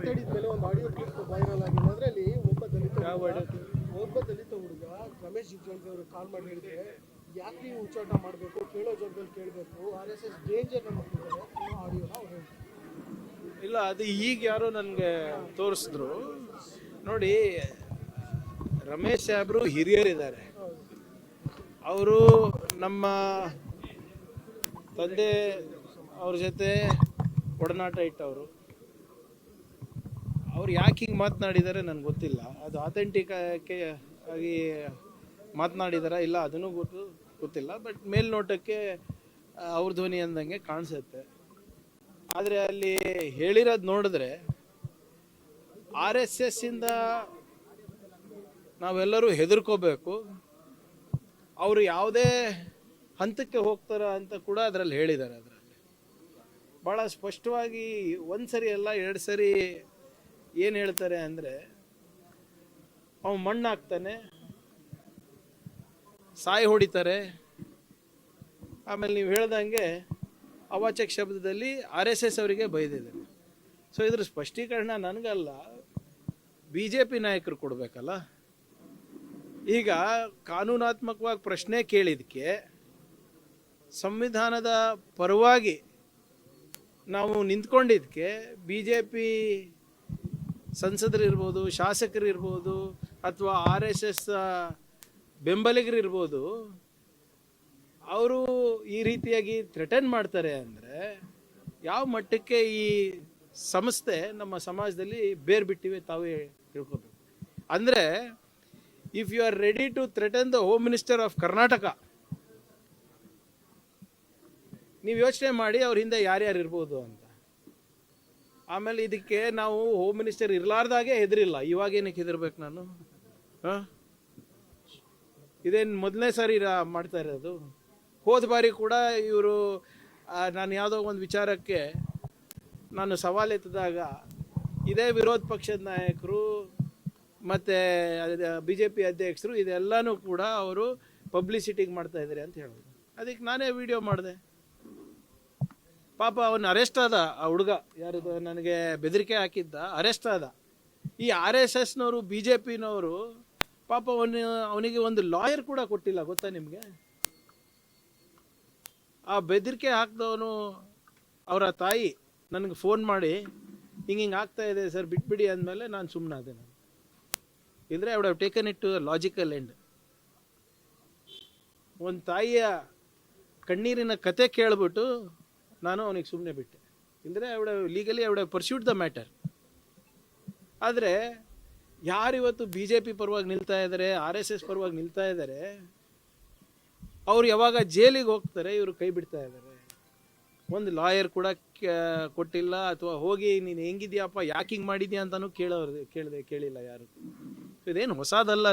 ಮಾತಾಡಿದ ಮೇಲೆ ಒಂದು ಆಡಿಯೋ ಕ್ಲಿಪ್ ವೈರಲ್ ಆಗಿದೆ. ಅದರಲ್ಲಿ ಒಬ್ಬ ದಲಿತ ಹುಡುಗ ರಮೇಶ್ ಜಿಗಜಿಣಗಿ ಅವರು ಕಾಲ್ ಮಾಡಿ ಹೇಳಿದ್ರೆ, ಯಾಕೆ ನೀವು ಉಚ್ಚಾಟ ಮಾಡಬೇಕು, ಕೇಳೋ ಜಾಗದಲ್ಲಿ ಕೇಳಬೇಕು, RSS ಡೇಂಜರ್ ನಮ್ಮ ಆಡಿಯೋನ ಅವ್ರು ಹೇಳ್ತಾರೆ. ಇಲ್ಲ, ಅದು ಈಗ ಯಾರೋ ನನಗೆ ತೋರಿಸಿದ್ರು ನೋಡಿ. ರಮೇಶ್ ಸಾಹೇಬರು ಹಿರಿಯರಿದ್ದಾರೆ. ಅವರು ನಮ್ಮ ತಂದೆ ಅವ್ರ ಜೊತೆ ಒಡನಾಟ ಇಟ್ಟವರು. ಅವ್ರು ಯಾಕೆ ಹಿಂಗೆ ಮಾತನಾಡಿದ್ದಾರೆ ನನಗೆ ಗೊತ್ತಿಲ್ಲ. ಅದು ಅಥೆಂಟಿಕ್ ಆಗಿ ಮಾತನಾಡಿದಾರ ಇಲ್ಲ ಅದನ್ನು ಗೊತ್ತಿಲ್ಲ. ಬಟ್ ಮೇಲ್ನೋಟಕ್ಕೆ ಅವ್ರ ಧ್ವನಿ ಅಂದಂಗೆ ಕಾಣಿಸುತ್ತೆ. ಆದರೆ ಅಲ್ಲಿ ಹೇಳಿರೋದು ನೋಡಿದ್ರೆ RSS ಇಂದ ನಾವೆಲ್ಲರೂ ಹೆದರ್ಕೋಬೇಕು, ಅವರು ಯಾವುದೇ ಹಂತಕ್ಕೆ ಹೋಗ್ತಾರ ಅಂತ ಕೂಡ ಅದರಲ್ಲಿ ಹೇಳಿದ್ದಾರೆ. ಅದರಲ್ಲಿ ಭಾಳ ಸ್ಪಷ್ಟವಾಗಿ ಒಂದು ಸರಿ ಅಲ್ಲ 2 ಸರಿ ಏನು ಹೇಳ್ತಾರೆ ಅಂದರೆ, ಅವನು ಮಣ್ಣು ಹಾಕ್ತಾನೆ, ಸಾಯಿ ಹೊಡಿತಾರೆ, ಆಮೇಲೆ ನೀವು ಹೇಳ್ದಂಗೆ ಅವಾಚಕ ಶಬ್ದದಲ್ಲಿ RSS ಅವರಿಗೆ ಬೈದಿದ್ದಾರೆ. ಸೊ ಇದ್ರ ಸ್ಪಷ್ಟೀಕರಣ ನನಗಲ್ಲ, BJP ನಾಯಕರು ಕೊಡಬೇಕಲ್ಲ. ಈಗ ಕಾನೂನಾತ್ಮಕವಾಗಿ ಪ್ರಶ್ನೆ ಕೇಳಿದಕ್ಕೆ ಸಂವಿಧಾನದ ಪರವಾಗಿ ನಾವು ನಿಂತ್ಕೊಂಡಿದ್ದಕ್ಕೆ BJP ಸಂಸದರಿರ್ಬೋದು, ಶಾಸಕರಿರ್ಬೋದು, ಅಥವಾ RSS ಬೆಂಬಲಿಗರಿರ್ಬೋದು, ಅವರು ಈ ರೀತಿಯಾಗಿ ಥ್ರೆಟನ್ ಮಾಡ್ತಾರೆ ಅಂದರೆ ಯಾವ ಮಟ್ಟಕ್ಕೆ ಈ ಸಂಸ್ಥೆ ನಮ್ಮ ಸಮಾಜದಲ್ಲಿ ಬೇರು ಬಿಟ್ಟಿವೆ ತಾವೇ ತಿಳ್ಕೊಬೇಕು. ಅಂದರೆ if you are ready to threaten the home minister of Karnataka, ನೀವು ಯೋಚನೆ ಮಾಡಿ ಅವ್ರ ಹಿಂದೆ ಯಾರ್ಯಾರು ಇರ್ಬೋದು ಅಂತ. ಆಮೇಲೆ ಇದಕ್ಕೆ ನಾವು ಹೋಮ್ ಮಿನಿಸ್ಟರ್ ಇರಲಾರ್ದಾಗೆ ಹೆದರಿಲ್ಲ, ಇವಾಗೇನಕ್ಕೆ ಹೆದರ್ಬೇಕು ನಾನು? ಇದೇನು ಮೊದಲನೇ ಸಾರಿ ಮಾಡ್ತಾ ಇರೋದು? ಹೋದ ಬಾರಿ ಕೂಡ ಇವರು ನಾನು ಯಾವುದೋ ಒಂದು ವಿಚಾರಕ್ಕೆ ನಾನು ಸವಾಲೆತ್ತಿದಾಗ ಇದೇ ವಿರೋಧ ಪಕ್ಷದ ನಾಯಕರು ಮತ್ತು BJP ಅಧ್ಯಕ್ಷರು ಇದೆಲ್ಲನೂ ಕೂಡ ಅವರು ಪಬ್ಲಿಸಿಟಿಗೆ ಮಾಡ್ತಾ ಇದ್ದಾರೆ ಅಂತ ಹೇಳೋದು. ಅದಕ್ಕೆ ನಾನೇ ವಿಡಿಯೋ ಮಾಡಿದೆ. ಪಾಪ ಅವನು ಅರೆಸ್ಟ್ ಆದ, ಆ ಹುಡುಗ ಯಾರದು ನನಗೆ ಬೆದರಿಕೆ ಹಾಕಿದ್ದ ಅರೆಸ್ಟ್ ಆದ. ಈ RSSನವರು BJPನವರು ಪಾಪ ಅವನಿಗೆ ಒಂದು ಲಾಯರ್ ಕೂಡ ಕೊಟ್ಟಿಲ್ಲ, ಗೊತ್ತಾ ನಿಮಗೆ? ಆ ಬೆದರಿಕೆ ಹಾಕಿದವನು ಅವರ ತಾಯಿ ನನಗೆ ಫೋನ್ ಮಾಡಿ ಹಿಂಗೆ ಆಗ್ತಾ ಇದೆ ಸರ್ ಬಿಟ್ಬಿಡಿ ಅಂದಮೇಲೆ ನಾನು ಸುಮ್ಮನಾದೆ. ನಾನು ಇಲ್ಲದ್ರೆ I would have taken it to logical end. ಒಂದು ತಾಯಿಯ ಕಣ್ಣೀರಿನ ಕತೆ ಕೇಳಿಬಿಟ್ಟು ನಾನು ಅವನಿಗೆ ಸುಮ್ಮನೆ ಬಿಟ್ಟೆ. ಇಲ್ಲದ್ರೆ legally I would have pursued the matter. ಆದರೆ ಯಾರಿವತ್ತು BJP ಪರವಾಗಿ ನಿಲ್ತಾ ಇದ್ದಾರೆ, RSS ಪರವಾಗಿ ನಿಲ್ತಾ ಇದ್ದಾರೆ, ಅವ್ರು ಯಾವಾಗ ಜೈಲಿಗೆ ಹೋಗ್ತಾರೆ ಇವರು ಕೈ ಬಿಡ್ತಾ ಇದ್ದಾರೆ. ಒಂದು ಲಾಯರ್ ಕೂಡ ಕೊಟ್ಟಿಲ್ಲ, ಅಥವಾ ಹೋಗಿ ನೀನು ಹೆಂಗಿದ್ಯಪ್ಪ ಯಾಕೆ ಹಿಂಗೆ ಮಾಡಿದ್ಯಾ ಅಂತಲೂ ಕೇಳಿಲ್ಲ ಯಾರು. ಇದೇನು ಹೊಸದಲ್ಲ.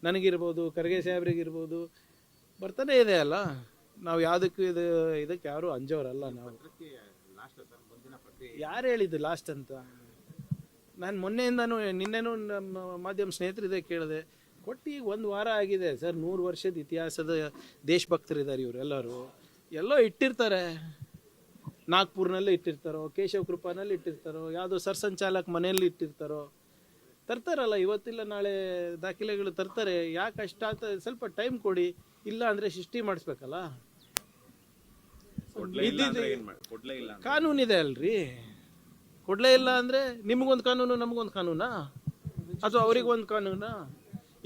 ನನಗಿರ್ಬೋದು, ಖರ್ಗೆ ಸಾಹೇಬ್ರಿಗಿರ್ಬೋದು ಬರ್ತಾನೆ ಇದೆ ಅಲ್ಲ. ನಾವು ಯಾವುದಕ್ಕೂ ಇದಕ್ಕೆ ಯಾರು ಅಂಜೋರಲ್ಲ. ನಾವು ಯಾರು ಹೇಳಿದ್ದು ಲಾಸ್ಟ್ ಅಂತ? ನಾನು ಮೊನ್ನೆಯಿಂದನೂ ನಿನ್ನೆನೂ ನಮ್ಮ ಮಾಧ್ಯಮ ಸ್ನೇಹಿತರಿದೆ ಕೇಳಿದೆ. ಕೊಟ್ಟು ಈಗ 1 ವಾರ ಆಗಿದೆ ಸರ್. 100 ವರ್ಷದ ಇತಿಹಾಸದ ದೇಶಭಕ್ತರಿದ್ದಾರೆ ಇವರೆಲ್ಲರೂ. ಎಲ್ಲೋ ಇಟ್ಟಿರ್ತಾರೆ, ನಾಗ್ಪುರ್ನಲ್ಲಿ ಇಟ್ಟಿರ್ತಾರೋ, ಕೇಶವ ಕೃಪಾನಲ್ಲಿ ಇಟ್ಟಿರ್ತಾರೋ, ಯಾವುದೋ ಸರ್ಸಂಚಾಲಕ್ ಮನೆಯಲ್ಲಿ ಇಟ್ಟಿರ್ತಾರೋ. ತರ್ತಾರಲ್ಲ, ಇವತ್ತಿಲ್ಲ ನಾಳೆ ದಾಖಲೆಗಳು ತರ್ತಾರೆ. ಯಾಕೆ ಅಷ್ಟಾಗ್ತದೆ? ಸ್ವಲ್ಪ ಟೈಮ್ ಕೊಡಿ. ಇಲ್ಲ ಅಂದರೆ ಸೃಷ್ಟಿ ಮಾಡಿಸ್ಬೇಕಲ್ಲ. ಕಾನೂನಿದೆ ಅಲ್ರಿ. ಕೊಡಲೇ ಇಲ್ಲ ಅಂದರೆ ನಿಮಗೊಂದು ಕಾನೂನು, ನಮಗೊಂದು ಕಾನೂನಾ? ಅಥವಾ ಅವ್ರಿಗೊಂದು ಕಾನೂನಾ?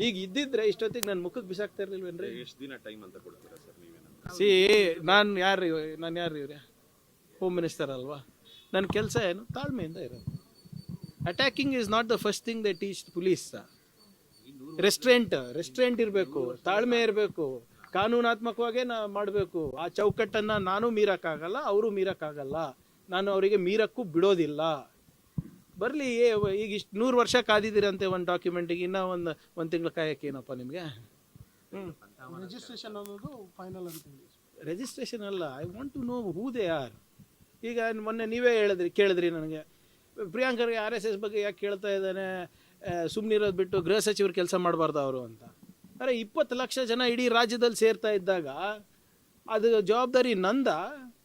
ಈಗ ಇದ್ದಿದ್ರೆ ಇಷ್ಟೊತ್ತಿಗೆ ನನ್ನ ಮುಖಕ್ಕೆ ಬಿಸಾಕ್ತಾ ಇರ್ಲಿಲ್ವೇನ್ರಿ? ಎಷ್ಟು ದಿನ ಟೈಮ್ ಅಂತ ಕೊಡ್ತೀರಾ ಸರ್ ನೀವೇನ? ಸಿ ನಾನು ಯಾರು ಇವ್ರೆ? ಹೋಮ್ ಮಿನಿಸ್ಟರ್ ಅಲ್ವಾ? ನನ್ನ ಕೆಲಸ ಏನು? ತಾಳ್ಮೆಯಿಂದ ಇರೋದು. Attacking is not the first thing they teach police. Restraint ಇರಬೇಕು, ತಾಳ್ಮೆ ಇರಬೇಕು, ಕಾನೂನಾತ್ಮಕವಾಗೇ ಮಾಡಬೇಕು. ಆ ಚೌಕಟ್ಟನ್ನು ನಾನು ಮೀರೋಕ್ಕಾಗಲ್ಲ, ಅವರು ಮೀರೋಕ್ಕಾಗಲ್ಲ. ನಾನು ಅವರಿಗೆ ಮೀರಕ್ಕೂ ಬಿಡೋದಿಲ್ಲ. ಬರಲಿ. ಈಗ ಇಷ್ಟು 100 ವರ್ಷ ಕಾದಿದ್ದೀರಂತೆ ಒಂದು ಡಾಕ್ಯುಮೆಂಟಿಗೆ, ಇನ್ನೂ ಒಂದು ತಿಂಗಳು ಕಾಯಕ್ಕೆ ಏನಪ್ಪ ನಿಮಗೆ? ರಿಜಿಸ್ಟ್ರೇಷನ್ ಅನ್ನೋದು ಫೈನಲ್ ಅಂತ. ರಿಜಿಸ್ಟ್ರೇಷನ್ ಅಲ್ಲ, I want to know who they are. ಈಗ ಮೊನ್ನೆ ನೀವೇ ಕೇಳಿದ್ರಿ ನನಗೆ, ಪ್ರಿಯಾಂಕರ್ಗೆ RSS ಬಗ್ಗೆ ಯಾಕೆ ಕೇಳ್ತಾ ಇದ್ದಾನೆ, ಸುಮ್ಮನಿರೋದು ಬಿಟ್ಟು ಗೃಹ ಸಚಿವರು ಕೆಲಸ ಮಾಡಬಾರ್ದು ಅವರು ಅಂತ. ಅರೆ 20 ಲಕ್ಷ ಜನ ಇಡೀ ರಾಜ್ಯದಲ್ಲಿ ಸೇರ್ತಾ ಇದ್ದಾಗ ಅದು ಜವಾಬ್ದಾರಿ ನಂದ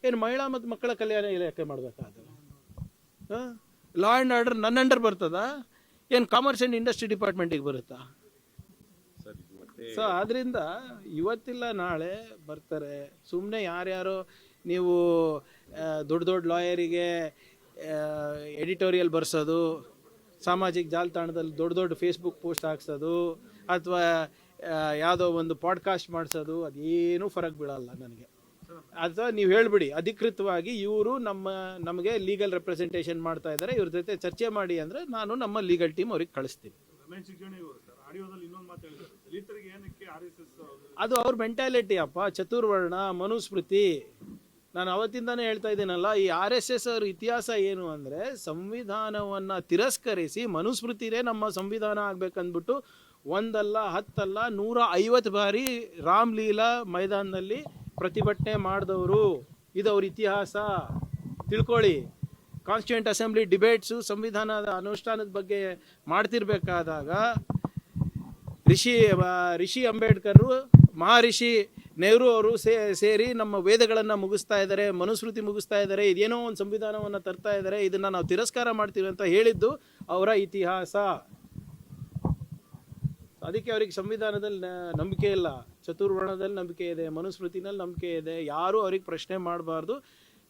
ಏನು? ಮಹಿಳಾ ಮತ್ತು ಮಕ್ಕಳ ಕಲ್ಯಾಣ ಇಲಾಖೆ ಮಾಡಬೇಕಾದ? ಲಾ ಆ್ಯಂಡ್ ಆರ್ಡರ್ ನನ್ನ ಅಂಡರ್ ಬರ್ತದ, ಏನು ಕಾಮರ್ಸ್ ಆ್ಯಂಡ್ ಇಂಡಸ್ಟ್ರಿ ಡಿಪಾರ್ಟ್ಮೆಂಟಿಗೆ ಬರುತ್ತಾ? ಸರ್ ಇದು ಮತ್ತೆ ಸೊ ಆದ್ದರಿಂದ ಇವತ್ತಿಲ್ಲ ನಾಳೆ ಬರ್ತಾರೆ. ಸುಮ್ಮನೆ ಯಾರ್ಯಾರೋ ನೀವು ದೊಡ್ಡ ದೊಡ್ಡ ಲಾಯರಿಗೆ ಎಡಿಟೋರಿಯಲ್ ಬರ್ಸೋದು, ಸಾಮಾಜಿಕ ಜಾಲತಾಣದಲ್ಲಿ ದೊಡ್ಡ ದೊಡ್ಡ ಫೇಸ್ಬುಕ್ ಪೋಸ್ಟ್ ಹಾಕ್ಸೋದು, ಅಥವಾ ಯಾವುದೋ ಒಂದು ಪಾಡ್ಕಾಸ್ಟ್ ಮಾಡಿಸೋದು, ಅದೇನೂ ಫರಕ್ ಬೀಳಲ್ಲ ನನಗೆ. ಅಥವಾ ನೀವು ಹೇಳ್ಬಿಡಿ ಅಧಿಕೃತವಾಗಿ ಇವರು ನಮಗೆ ಲೀಗಲ್ ರೆಪ್ರೆಸೆಂಟೇಷನ್ ಮಾಡ್ತಾ ಇದ್ದಾರೆ, ಇವ್ರ ಜೊತೆ ಚರ್ಚೆ ಮಾಡಿ ಅಂದರೆ ನಾನು ನಮ್ಮ ಲೀಗಲ್ ಟೀಮ್ ಅವ್ರಿಗೆ ಕಳಿಸ್ತೀನಿ. ಅದು ಅವ್ರ ಮೆಂಟಾಲಿಟಿ ಅಪ್ಪ, ಚತುರ್ವರ್ಣ, ಮನುಸ್ಮೃತಿ. ನಾನು ಅವತ್ತಿಂದಾನೇ ಹೇಳ್ತಾ ಇದ್ದೀನಲ್ಲ, ಈ RSS ಅವ್ರ ಇತಿಹಾಸ ಏನು ಅಂದರೆ ಸಂವಿಧಾನವನ್ನು ತಿರಸ್ಕರಿಸಿ ಮನುಸ್ಮೃತಿನೇ ನಮ್ಮ ಸಂವಿಧಾನ ಆಗ್ಬೇಕಂದ್ಬಿಟ್ಟು ಒಂದಲ್ಲ 10 ಅಲ್ಲ 150 ಬಾರಿ ರಾಮ್ಲೀಲಾ ಮೈದಾನದಲ್ಲಿ ಪ್ರತಿಭಟನೆ ಮಾಡಿದವರು. ಇದು ಅವ್ರ ಇತಿಹಾಸ, ತಿಳ್ಕೊಳ್ಳಿ. ಕಾನ್ಸ್ಟಿಟ್ಯೂಂಟ್ ಅಸೆಂಬ್ಲಿ ಡಿಬೇಟ್ಸು ಸಂವಿಧಾನದ ಅನುಷ್ಠಾನದ ಬಗ್ಗೆ ಮಾಡ್ತಿರ್ಬೇಕಾದಾಗ ರಿಷಿ ಅಂಬೇಡ್ಕರ್, ಮಹರ್ಷಿ ನೆಹರು ಅವರು ಸೇರಿ ನಮ್ಮ ವೇದಗಳನ್ನು ಮುಗಿಸ್ತಾ ಇದ್ದಾರೆ, ಮನುಸ್ಮೃತಿ ಮುಗಿಸ್ತಾ ಇದ್ದಾರೆ, ಇದೇನೋ ಒಂದು ಸಂವಿಧಾನವನ್ನು ತರ್ತಾ ಇದ್ದಾರೆ, ಇದನ್ನು ನಾವು ತಿರಸ್ಕಾರ ಮಾಡ್ತೀವಿ ಅಂತ ಹೇಳಿದ್ದು ಅವರ ಇತಿಹಾಸ. ಅದಕ್ಕೆ ಅವ್ರಿಗೆ ಸಂವಿಧಾನದಲ್ಲಿ ನಂಬಿಕೆ ಇಲ್ಲ, ಚತುರ್ವರ್ಣದಲ್ಲಿ ನಂಬಿಕೆ ಇದೆ, ಮನುಸ್ಮೃತಿನಲ್ಲಿ ನಂಬಿಕೆ ಇದೆ. ಯಾರೂ ಅವ್ರಿಗೆ ಪ್ರಶ್ನೆ ಮಾಡಬಾರ್ದು.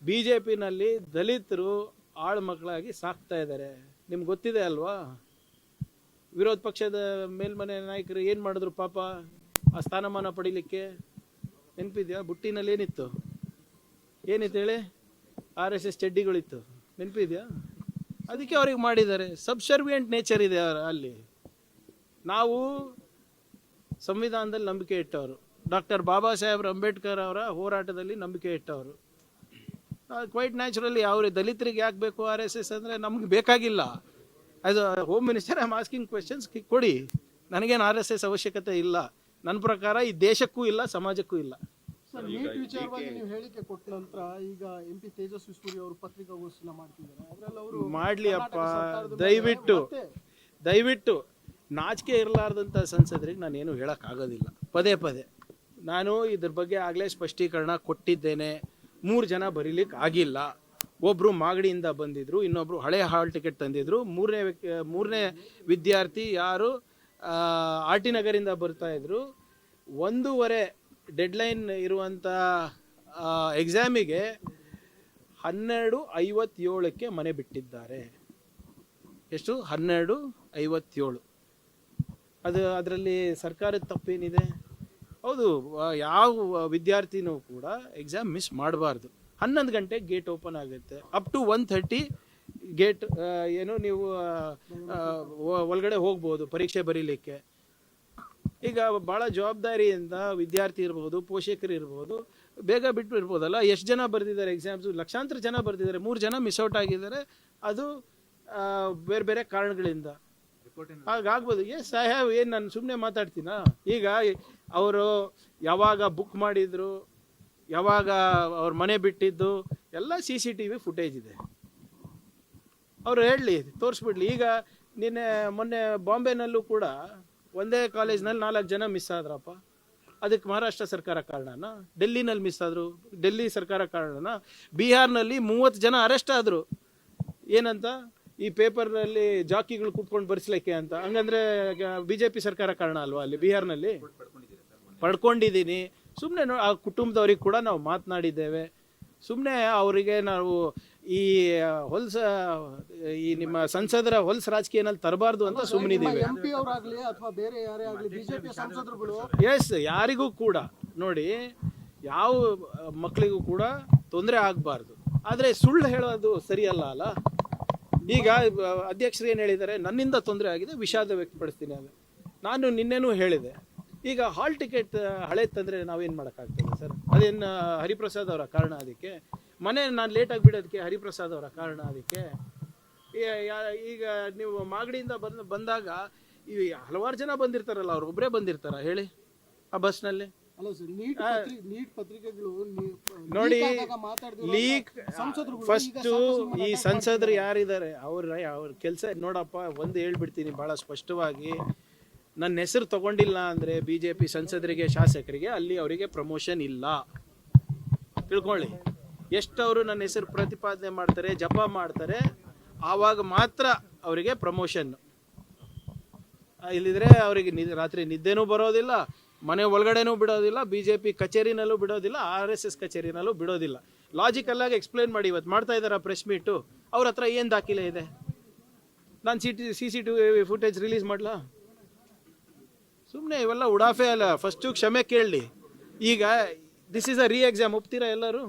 BJPನಲ್ಲಿ ದಲಿತರು ಆಳು ಮಕ್ಕಳಾಗಿ ಸಾಕ್ತಾ ಇದ್ದಾರೆ, ನಿಮ್ಗೆ ಗೊತ್ತಿದೆ ಅಲ್ವಾ? ವಿರೋಧ ಪಕ್ಷದ ಮೇಲ್ಮನೆ ನಾಯಕರು ಏನು ಮಾಡಿದ್ರು ಪಾಪ ಆ ಸ್ಥಾನಮಾನ ಪಡೀಲಿಕ್ಕೆ? ನೆನಪಿದೆಯಾ? ಬುಟ್ಟಿನಲ್ಲಿ ಏನಿತ್ತು ಹೇಳಿ? RSS ಚಡ್ಡಿಗಳಿತ್ತು, ನೆನಪಿದೆಯಾ? ಅದಕ್ಕೆ ಅವ್ರಿಗೆ ಮಾಡಿದ್ದಾರೆ. ಸಬ್ಸರ್ವಿಯೆಂಟ್ ನೇಚರ್ ಇದೆ ಅಲ್ಲಿ. ನಾವು ಸಂವಿಧಾನದಲ್ಲಿ ನಂಬಿಕೆ ಇಟ್ಟವರು, ಡಾಕ್ಟರ್ ಬಾಬಾ ಸಾಹೇಬ್ ಅಂಬೇಡ್ಕರ್ ಅವರ ಹೋರಾಟದಲ್ಲಿ ನಂಬಿಕೆ ಇಟ್ಟವರು. ಕ್ವೈಟ್ ನ್ಯಾಚುರಲಿ ಅವ್ರ ದಲಿತರಿಗೆ ಯಾಕೆ ಬೇಕು RSS ಅಂದರೆ ನಮ್ಗೆ ಬೇಕಾಗಿಲ್ಲ. ಅದು home minister I am asking questions, ಕೊಡಿ. ನನಗೇನು RSS ಅವಶ್ಯಕತೆ ಇಲ್ಲ. ನನ್ನ ಪ್ರಕಾರ ಈ ದೇಶಕ್ಕೂ ಇಲ್ಲ, ಸಮಾಜಕ್ಕೂ ಇಲ್ಲ. ಸರ್, ನೀಟ್ ವಿಚಾರವಾಗಿ ನೀವು ಹೇಳಿಕೆ ಕೊಟ್ಟ ನಂತರ ಈಗ MP ತೇಜಸ್ವಿ ಸೂರ್ಯ ಅವರು ಪತ್ರಿಕಾಗೋಷ್ಠಿನ ಮಾಡ್ತಿದ್ದಾರೆ. ಅದರಲ್ಲಿ ಅವರು ಮಾಡಲಿ ಅಪ್ಪ, ದಯವಿಟ್ಟು ನಾಚಿಕೆ ಇರಲಾರ್ದಂಥ ಸಂಸದರಿಗೆ ನಾನೇನು ಹೇಳೋಕ್ಕಾಗೋದಿಲ್ಲ. ಪದೇ ನಾನು ಇದ್ರ ಬಗ್ಗೆ ಆಗಲೇ ಸ್ಪಷ್ಟೀಕರಣ ಕೊಟ್ಟಿದ್ದೇನೆ. 3 ಜನ ಬರೀಲಿಕ್ಕೆ ಆಗಿಲ್ಲ. ಒಬ್ಬರು ಮಾಗಡಿಯಿಂದ ಬಂದಿದ್ರು, ಇನ್ನೊಬ್ಬರು ಹಳೆ ಹಾಲ್ ಟಿಕೆಟ್ ತಂದಿದ್ರು. ಮೂರನೇ ವಿದ್ಯಾರ್ಥಿ ಯಾರು RT ನಗರಿಂದ ಬರ್ತಾಯಿದ್ರು. 1:15 ಡೆಡ್ಲೈನ್ ಇರುವಂಥ ಎಕ್ಸಾಮಿಗೆ 12:57ಕ್ಕೆ ಮನೆ ಬಿಟ್ಟಿದ್ದಾರೆ. ಎಷ್ಟು? 12:57. ಅದರಲ್ಲಿ ಸರ್ಕಾರದ ತಪ್ಪೇನಿದೆ? ಹೌದು, ಯಾವ ವಿದ್ಯಾರ್ಥಿನೂ ಕೂಡ ಎಕ್ಸಾಮ್ ಮಿಸ್ ಮಾಡಬಾರ್ದು. 11 ಗಂಟೆಗೆ ಗೇಟ್ ಓಪನ್ ಆಗುತ್ತೆ, ಅಪ್ ಟು 1:30 ಗೇಟ್ ನೀವು ಒಳಗಡೆ ಹೋಗ್ಬೋದು ಪರೀಕ್ಷೆ ಬರೀಲಿಕ್ಕೆ. ಈಗ ಭಾಳ ಜವಾಬ್ದಾರಿಯಿಂದ ವಿದ್ಯಾರ್ಥಿ ಇರ್ಬೋದು, ಪೋಷಕರು ಇರ್ಬೋದು, ಬೇಗ ಬಿಟ್ಟು ಇರ್ಬೋದಲ್ಲ. ಎಷ್ಟು ಜನ ಬರೆದಿದ್ದಾರೆ ಎಕ್ಸಾಮ್ಸು? ಲಕ್ಷಾಂತರ ಜನ ಬರೆದಿದ್ದಾರೆ, 3 ಜನ ಮಿಸ್ ಔಟ್ ಆಗಿದ್ದಾರೆ. ಅದು ಬೇರೆ ಬೇರೆ ಕಾರಣಗಳಿಂದ ಹಾಗಾಗ್ಬೋದು. ಐ ಹ್ಯಾವ್ ಏನು ನಾನು ಸುಮ್ಮನೆ ಮಾತಾಡ್ತೀನಾ? ಈಗ ಅವರು ಯಾವಾಗ ಬುಕ್ ಮಾಡಿದ್ರು, ಯಾವಾಗ ಅವ್ರ ಮನೆ ಬಿಟ್ಟಿದ್ದು ಎಲ್ಲ CCTV ಫುಟೇಜ್ ಇದೆ. ಅವರು ಹೇಳಲಿ, ತೋರಿಸ್ಬಿಡ್ಲಿ. ಈಗ ಮೊನ್ನೆ ಬಾಂಬೆನಲ್ಲೂ ಕೂಡ ಒಂದೇ ಕಾಲೇಜ್ನಲ್ಲಿ 4 ಜನ ಮಿಸ್ ಆದ್ರಪ್ಪ. ಅದಕ್ಕೆ ಮಹಾರಾಷ್ಟ್ರ ಸರ್ಕಾರ ಕಾರಣನಾ? ಡೆಲ್ಲಿನಲ್ಲಿ ಮಿಸ್ ಆದರು, ಡೆಲ್ಲಿ ಸರ್ಕಾರ ಕಾರಣನಾ? ಬಿಹಾರ್ನಲ್ಲಿ 30 ಜನ ಅರೆಸ್ಟ್ ಆದರು. ಏನಂತ? ಈ ಪೇಪರ್ನಲ್ಲಿ ಜಾಕಿಗಳು ಕೂತ್ಕೊಂಡು ಬರ್ಸ್ಲಿಕ್ಕೆ ಅಂತ. ಹಂಗಂದ್ರೆ BJP ಸರ್ಕಾರ ಕಾರಣ ಅಲ್ವಾ ಅಲ್ಲಿ ಬಿಹಾರ್ನಲ್ಲಿ? ಪಡ್ಕೊಂಡಿದ್ದೀನಿ. ಸುಮ್ಮನೆ ಆ ಕುಟುಂಬದವ್ರಿಗೆ ಕೂಡ ನಾವು ಮಾತನಾಡಿದ್ದೇವೆ. ಸುಮ್ಮನೆ ಅವರಿಗೆ ನಾವು ಈ ನಿಮ್ಮ ಸಂಸದರ ಹೊಲ್ಸ್ ರಾಜಕೀಯನಲ್ಲಿ ತರಬಾರ್ದು ಅಂತ ಸುಮ್ಮನಿದ್ದೀವಿ. MP ಅವರಾಗಲಿ ಅಥವಾ ಬೇರೆ ಯಾರೇ ಆಗಲಿ BJP ಸಂಸದರುಗಳು ಯಾರಿಗೂ ಕೂಡ ನೋಡಿ, ಯಾವ ಮಕ್ಕಳಿಗೂ ಕೂಡ ತೊಂದರೆ ಆಗಬಾರ್ದು. ಆದರೆ ಸುಳ್ಳು ಹೇಳೋದು ಸರಿಯಲ್ಲ ಅಲ್ಲ. ಈಗ ಅಧ್ಯಕ್ಷರು ಏನು ಹೇಳಿದ್ದಾರೆ? ನನ್ನಿಂದ ತೊಂದರೆ ಆಗಿದೆ, ವಿಷಾದ ವ್ಯಕ್ತಪಡಿಸ್ತೀನಿ. ಅದು ನಾನು ನಿನ್ನೆನೂ ಹೇಳಿದೆ. ಈಗ ಹಾಲ್ ಟಿಕೆಟ್ ಹಳೆ ತಂದರೆ ನಾವೇನು ಮಾಡೋಕ್ಕಾಗ್ತದೆ ಸರ್? ಅದೇನು ಹರಿಪ್ರಸಾದ್ ಅವರ ಕಾರಣ? ಅದಕ್ಕೆ ಮನೆ ನಾನು ಲೇಟಾಗಿ ಬಿಡೋದಕ್ಕೆ ಹರಿಪ್ರಸಾದ್ ಅವರ ಕಾರಣ? ಅದಕ್ಕೆ ಈಗ ನೀವು ಮಾಗಡಿಯಿಂದ ಬಂದಾಗ ಈ ಹಲವಾರು ಜನ ಬಂದಿರ್ತಾರಲ್ಲ, ಅವ್ರು ಒಬ್ಬರೇ ಬಂದಿರ್ತಾರ ಹೇಳಿ ಆ ಬಸ್ನಲ್ಲಿ? ಅಲ್ಲ ಸರ್, ನೀಟ್ ಪತ್ರಿಕೆಗಳು ನೋಡಿ, ಲೀಕ್ ಫಸ್ಟು ಈ ಸಂಸದರು ಯಾರಿದ್ದಾರೆ ಅವ್ರ ಕೆಲಸ ನೋಡಪ್ಪ. ಒಂದು ಹೇಳ್ಬಿಡ್ತೀನಿ ಭಾಳ ಸ್ಪಷ್ಟವಾಗಿ, ನನ್ನ ಹೆಸರು ತಗೊಂಡಿಲ್ಲ ಅಂದರೆ BJP ಸಂಸದರಿಗೆ, ಶಾಸಕರಿಗೆ ಅಲ್ಲಿ ಅವರಿಗೆ ಪ್ರಮೋಷನ್ ಇಲ್ಲ, ತಿಳ್ಕೊಳ್ಳಿ. ಎಷ್ಟವರು ನನ್ನ ಹೆಸರು ಪ್ರತಿಪಾದನೆ ಮಾಡ್ತಾರೆ, ಜಪ ಮಾಡ್ತಾರೆ, ಆವಾಗ ಮಾತ್ರ ಅವರಿಗೆ ಪ್ರಮೋಷನ್ನು. ಇಲ್ಲಿದ್ರೆ ಅವರಿಗೆ ರಾತ್ರಿ ನಿದ್ದೆನೂ ಬರೋದಿಲ್ಲ, ಮನೆ ಒಳಗಡೆನೂ ಬಿಡೋದಿಲ್ಲ, BJP ಕಚೇರಿನಲ್ಲೂ ಬಿಡೋದಿಲ್ಲ, RSS ಕಚೇರಿನಲ್ಲೂ ಬಿಡೋದಿಲ್ಲ. ಲಾಜಿಕಲ್ಲಾಗಿ ಎಕ್ಸ್ಪ್ಲೇನ್ ಮಾಡಿ. ಇವತ್ತು ಮಾಡ್ತಾ ಇದ್ದಾರೆ ಪ್ರೆಸ್ ಮೀಟು, ಅವ್ರ ಹತ್ರ ಏನು ದಾಖಲೆ ಇದೆ? ನಾನು CCTV ಫುಟೇಜ್ ರಿಲೀಸ್ ಮಾಡಲಾ? ಸುಮ್ಮನೆ ಇವೆಲ್ಲ ಉಡಾಫೆ ಅಲ್ಲ. ಫಸ್ಟು ಕ್ಷಮೆ ಕೇಳಲಿ. ಈಗ ದಿಸ್ ಈಸ್ ಅ ಎಕ್ಸಾಮ್, ಒಪ್ತೀರಾ ಎಲ್ಲರೂ?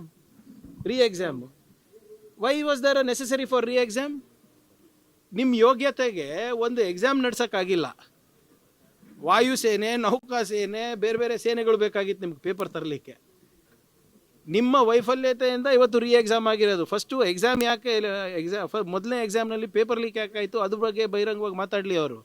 Exam. Why was there a necessary for exam? ನಿಮ್ಮ ಯೋಗ್ಯತೆಗೆ ಒಂದು ಎಕ್ಸಾಮ್ ನಡ್ಸೋಕ್ಕಾಗಿಲ್ಲ. ವಾಯುಸೇನೆ, ನೌಕಾಸೇನೆ, ಬೇರೆ ಬೇರೆ ಸೇನೆಗಳು ಬೇಕಾಗಿತ್ತು ನಿಮ್ಗೆ ಪೇಪರ್ ತರಲಿಕ್ಕೆ. ನಿಮ್ಮ ವೈಫಲ್ಯತೆಯಿಂದ ಇವತ್ತು ಎಕ್ಸಾಮ್ ಆಗಿರೋದು. ಫಸ್ಟು ಎಕ್ಸಾಮ್ ಯಾಕೆ ಮೊದಲನೇ ಎಕ್ಸಾಮ್ನಲ್ಲಿ ಪೇಪರ್ ಲೀಕ್ ಯಾಕಾಯಿತು ಅದ್ರ ಬಗ್ಗೆ ಬಹಿರಂಗವಾಗಿ ಮಾತಾಡಲಿ ಅವರು.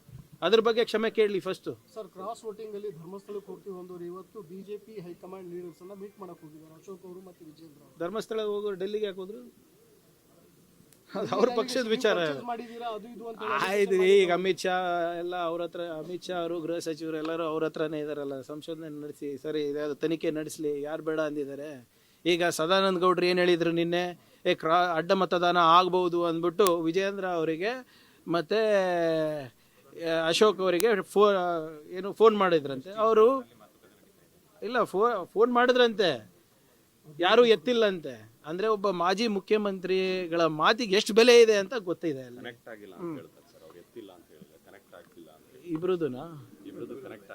ಅದ್ರ ಬಗ್ಗೆ ಕ್ಷಮೆ ಕೇಳಲಿ ಫಸ್ಟು. ಸರ್, ಕ್ರಾಸ್ ವೋಟಿಂಗ್ ಅಲ್ಲಿ ಧರ್ಮಸ್ಥಳಕ್ಕೆ ಹೋಗ್ತೀವಿ ಅಂದವರು ಇವತ್ತು BJP ಹೈಕಮಾಂಡ್ ಲೀಡರ್ಸ್ ಅನ್ನ ಮೀಟ್ ಮಾಡಕ್ ಹೋಗಿದ್ದಾರೆ, ಅಶೋಕ್ ಅವರು ಮತ್ತು ವಿಜೇಂದ್ರ ಅವರು. ಧರ್ಮಸ್ಥಳ ಹೋಗೋರು ಡೆಲ್ಲಿಗೆ ಯಾಕೆ ಹೋದ್ರು? ಅವ್ರ ಪಕ್ಷದ ವಿಚಾರ. ಮಾಡಿದೀರಾ ಅದು ಇದು ಅಂತ ಆಯ್ತು, ಈಗ ಅಮಿತ್ ಶಾ ಎಲ್ಲ ಅವ್ರ ಹತ್ರ, ಅಮಿತ್ ಶಾ ಅವರು ಗೃಹ ಸಚಿವರು ಎಲ್ಲರೂ ಅವ್ರ ಹತ್ರನೇ ಇದಾರಲ್ಲ, ಸಂಶೋಧನೆ ನಡೆಸಿ ಸರಿ ಇದ್ಯಾವುದು ತನಿಖೆ ನಡೆಸಲಿ. ಯಾರು ಬೇಡ ಅಂದಿದ್ದಾರೆ? ಈಗ ಸದಾನಂದ ಗೌಡ್ರು ಏನು ಹೇಳಿದ್ರು ನಿನ್ನೆ, ಅಡ್ಡ ಮತದಾನ ಆಗ್ಬೋದು ಅಂದ್ಬಿಟ್ಟು ವಿಜೇಂದ್ರ ಅವರಿಗೆ ಮತ್ತು ಅಶೋಕ್ ಅವರಿಗೆ ಫೋನ್ ಮಾಡಿದ್ರಂತೆ. ಅವರು ಇಲ್ಲ ಫೋನ್ ಮಾಡಿದ್ರಂತೆ, ಯಾರೂ ಎತ್ತಿಲ್ಲಂತೆ. ಅಂದರೆ ಒಬ್ಬ ಮಾಜಿ ಮುಖ್ಯಮಂತ್ರಿಗಳ ಮಾತಿಗೆ ಎಷ್ಟು ಬೆಲೆ ಇದೆ ಅಂತ ಗೊತ್ತಿದೆ ಅಲ್ಲ. ಕನೆಕ್ಟ್ ಆಗಿಲ್ಲ ಅಂತ ಹೇಳ್ತಾರೆ ಸರ್, ಅವ್ರು ಎತ್ತಿಲ್ಲ ಅಂತ ಹೇಳಿದ್ರೆ ಕನೆಕ್ಟ್ ಆಗಿಲ್ಲ ಅಂತ.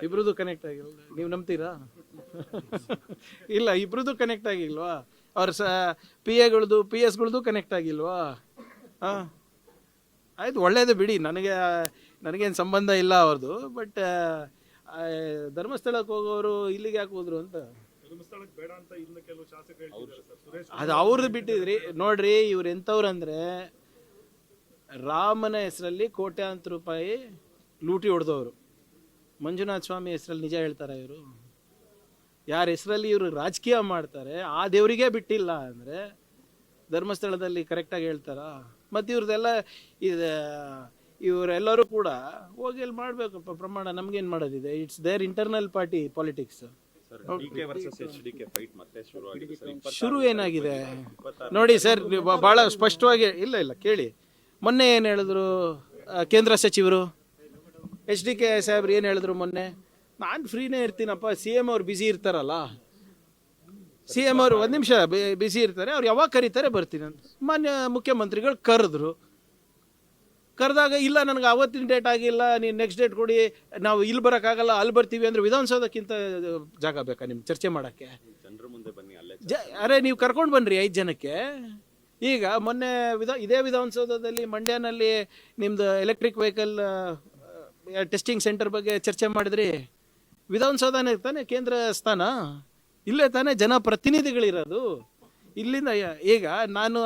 ಇಬ್ರದ್ದು ಕನೆಕ್ಟ್ ಆಗಿಲ್ಲ. ನೀವು ನಂಬ್ತೀರಾ? ಇಲ್ಲ, ಇಬ್ರದ್ದು ಕನೆಕ್ಟ್ ಆಗಿಲ್ವಾ? ಅವ್ರ PAಗಳದ್ದು PSಗಳದ್ದು ಕನೆಕ್ಟ್ ಆಗಿಲ್ವಾ? ಹಾಂ, ಆಯ್ತು, ಒಳ್ಳೇದು ಬಿಡಿ. ನನಗೇನು ಸಂಬಂಧ ಇಲ್ಲ ಅವ್ರದ್ದು. ಬಟ್ ಧರ್ಮಸ್ಥಳಕ್ಕೆ ಹೋಗೋರು ಇಲ್ಲಿಗೆ ಯಾಕೆ ಹೋದ್ರು ಅಂತ ಅದು ಅವ್ರದ್ದು ಬಿಟ್ಟಿದ್ರಿ. ನೋಡ್ರಿ, ಇವ್ರು ಎಂಥವ್ರು ಅಂದರೆ ರಾಮನ ಹೆಸರಲ್ಲಿ ಕೋಟ್ಯಾಂತರ ರೂಪಾಯಿ ಲೂಟಿ ಹೊಡೆದವರು. ಮಂಜುನಾಥ ಸ್ವಾಮಿ ಹೆಸರಲ್ಲಿ ನಿಜ ಹೇಳ್ತಾರೆ ಇವರು? ಯಾರ ಹೆಸರಲ್ಲಿ ಇವರು ರಾಜಕೀಯ ಮಾಡ್ತಾರೆ ಆ ದೇವರಿಗೆ ಬಿಟ್ಟಿಲ್ಲ ಅಂದರೆ ಧರ್ಮಸ್ಥಳದಲ್ಲಿ ಕರೆಕ್ಟಾಗಿ ಹೇಳ್ತಾರಾ? ಮತ್ತು ಇವ್ರದ್ದೆಲ್ಲ ಇವರೆಲ್ಲರೂ ಕೂಡ ಹೋಗಿ ಅಲ್ಲಿ ಮಾಡಬೇಕಪ್ಪ ಪ್ರಮಾಣ. ನಮ್ಗೇನು ಮಾಡೋದಿದೆ? It's their internal party politics. DK versus HDK fight ಮತ್ತೆ ಶುರು ಆಗಿದೆ ಸರ್. ಶುರು ಏನಾಗಿದೆ ನೋಡಿ ಸರ್, ಭಾಳ ಸ್ಪಷ್ಟವಾಗಿ ಇಲ್ಲ ಕೇಳಿ. ಮೊನ್ನೆ ಏನು ಹೇಳಿದ್ರು ಕೇಂದ್ರ ಸಚಿವರು? HDK ಸಾಹೇಬ್ರು ಏನು ಹೇಳಿದ್ರು ಮೊನ್ನೆ? ನಾನು ಫ್ರೀನೇ ಇರ್ತೀನಪ್ಪ, CM ಅವ್ರು ಬ್ಯುಸಿ ಇರ್ತಾರಲ್ಲ. CM ಅವರು ಒಂದು ನಿಮಿಷ ಬ್ಯುಸಿ ಇರ್ತಾರೆ, ಅವ್ರು ಯಾವಾಗ ಕರೀತಾರೆ ಬರ್ತೀನಿ ಅಂತ. ಮಾನ್ಯ ಮುಖ್ಯಮಂತ್ರಿಗಳು ಕರೆದಾಗ ಇಲ್ಲ ನನಗೆ ಅವತ್ತಿನ ಡೇಟ್ ಆಗಿಲ್ಲ, ನೀನು ನೆಕ್ಸ್ಟ್ ಡೇಟ್ ಕೊಡಿ, ನಾವು ಇಲ್ಲಿ ಬರೋಕ್ಕಾಗಲ್ಲ ಅಲ್ಲಿ ಬರ್ತೀವಿ ಅಂದರೆ ವಿಧಾನಸೌಧಕ್ಕಿಂತ ಜಾಗ ಬೇಕಾ ನಿಮ್ಗೆ ಚರ್ಚೆ ಮಾಡೋಕ್ಕೆ? ಜನರ ಮುಂದೆ ಬನ್ನಿ ಅಲ್ಲೇ. ಅರೆ ನೀವು ಕರ್ಕೊಂಡು ಬನ್ನಿರಿ 5 ಜನಕ್ಕೆ. ಈಗ ಮೊನ್ನೆ ಇದೇ ವಿಧಾನಸೌಧದಲ್ಲಿ ಮಂಡ್ಯನಲ್ಲಿ ನಿಮ್ಮದು ಎಲೆಕ್ಟ್ರಿಕ್ ವೆಹಿಕಲ್ ಟೆಸ್ಟಿಂಗ್ ಸೆಂಟರ್ ಬಗ್ಗೆ ಚರ್ಚೆ ಮಾಡಿದ್ರಿ. ವಿಧಾನಸೌಧನೇ ತಾನೇ ಕೇಂದ್ರ ಸ್ಥಾನ, ಇಲ್ಲೇ ತಾನೇ ಜನಪ್ರತಿನಿಧಿಗಳಿರೋದು. ಇಲ್ಲಿಂದ ಈಗ ನಾನು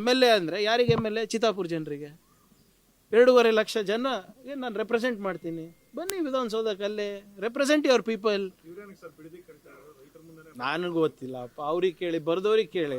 MLA ಅಂದರೆ ಯಾರಿಗೆ MLA? ಚಿತ್ತಾಪುರ ಜನರಿಗೆ 2.5 ಲಕ್ಷ ಜನ ನಾನು ರೆಪ್ರೆಸೆಂಟ್ ಮಾಡ್ತೀನಿ. ಬನ್ನಿ ವಿಧಾನಸೌಧಕ್ಕೆ, ಅಲ್ಲೇ ರೆಪ್ರೆಸೆಂಟ್ ಯುವರ್ ಪೀಪಲ್. ನನಗೆ ಗೊತ್ತಿಲ್ಲಪ್ಪ, ಅವ್ರಿಗೆ ಕೇಳಿ, ಬರ್ದವ್ರಿಗೆ ಕೇಳಿ.